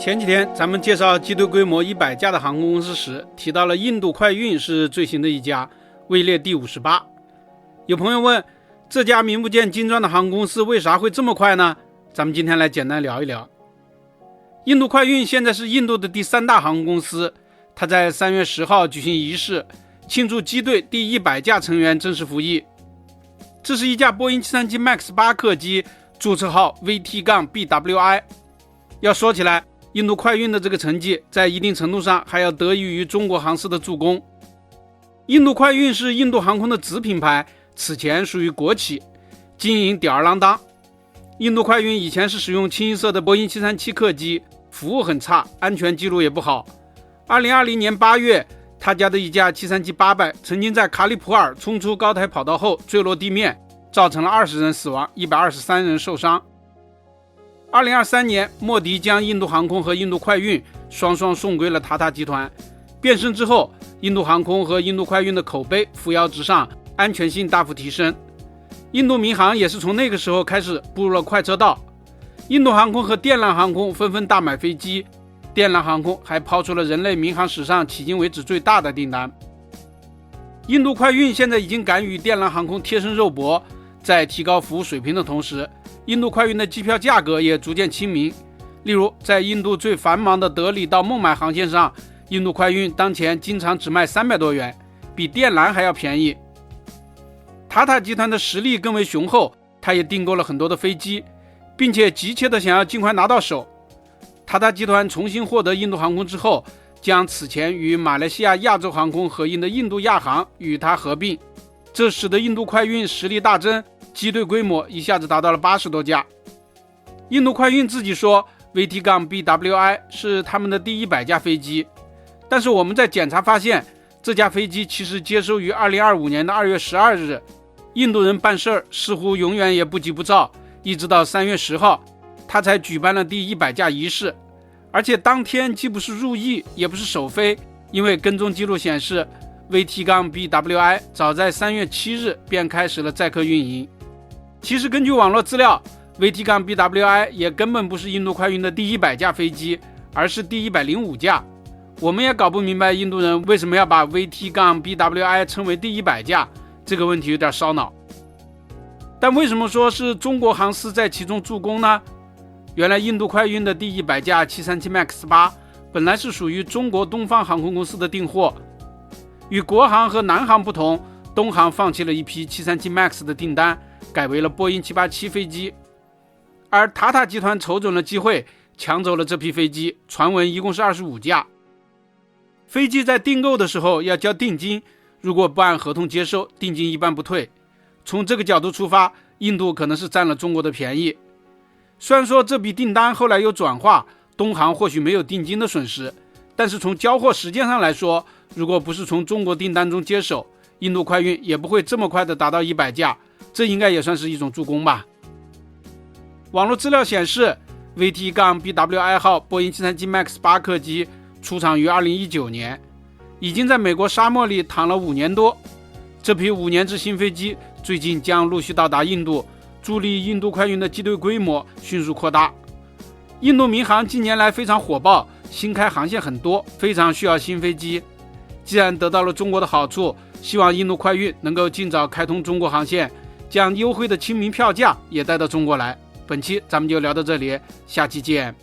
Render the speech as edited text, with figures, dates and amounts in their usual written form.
前几天咱们介绍机队规模100架的航空公司时，提到了印度快运是最新的一家，位列第58。有朋友问，这家名不见经传的航空公司为啥会这么快呢？咱们今天来简单聊一聊。印度快运现在是印度的第3大航空公司，它在3月10号举行仪式，庆祝机队第100架成员正式服役。这是一架波音737 MAX 8客机，注册号 VT-BWI。要说起来，印度快运的这个成绩在一定程度上还要得益于中国航司的助攻。印度快运是印度航空的子品牌，此前属于国企，经营吊儿郎当。印度快运以前是使用清一色的波音737客机，服务很差，安全记录也不好。2020年8月，他家的一架737-800曾经在卡里普尔冲出高台跑道后坠落地面，造成了20人死亡，123人受伤。2023年，莫迪将印度航空和印度快运双双送归了塔塔集团。变身之后，印度航空和印度快运的口碑扶摇直上，安全性大幅提升。印度民航也是从那个时候开始步入了快车道。印度航空和电缆航空纷纷大买飞机，电缆航空还抛出了人类民航史上迄今为止最大的订单。印度快运现在已经敢与电缆航空贴身肉搏，在提高服务水平的同时，印度快运的机票价格也逐渐亲民。例如，在印度最繁忙的德里到孟买航线上，印度快运当前经常只卖300多元，比电缆还要便宜。塔塔集团的实力更为雄厚，他也订购了很多的飞机，并且急切的想要尽快拿到手。塔塔集团重新获得印度航空之后，将此前与马来西亚亚洲航空合营的印度亚航与它合并，这使得印度快运实力大增，机队规模一下子达到了80多架。印度快运自己说 VT-BWI 是他们的第100架飞机，但是我们在检查发现，这架飞机其实接收于2025年的2月12日。印度人办事儿似乎永远也不急不躁，一直到3月10号，他才举办了第100架仪式。而且当天既不是入役，也不是首飞，因为跟踪记录显示 VT-BWI 早在3月7日便开始了载客运营。其实根据网络资料， VT-BWI 也根本不是印度快运的第100架飞机，而是第105架。我们也搞不明白印度人为什么要把 VT-BWI 称为第100架，这个问题有点烧脑。但为什么说是中国航司在其中助攻呢？原来印度快运的第100架737 MAX 8本来是属于中国东方航空公司的订货。与国航和南航不同，东航放弃了一批737 MAX 的订单，改为了波音787飞机。而塔塔集团瞅准了机会，抢走了这批飞机，传闻一共是25架。飞机在订购的时候要交定金，如果不按合同接收，定金一般不退。从这个角度出发，印度可能是占了中国的便宜。虽然说这笔订单后来有转化，东航或许没有定金的损失，但是从交货时间上来说，如果不是从中国订单中接手，印度快运也不会这么快的达到100架，这应该也算是一种助攻吧。网络资料显示， VT-BWI 号波音737 MAX 8客机出厂于2019年，已经在美国沙漠里躺了5年多。这批5年制新飞机最近将陆续到达印度，助力印度快运的机队规模迅速扩大。印度民航近年来非常火爆，新开航线很多，非常需要新飞机。既然得到了中国的好处，希望印度快运能够尽早开通中国航线，将优惠的亲民票价也带到中国来。本期咱们就聊到这里，下期见。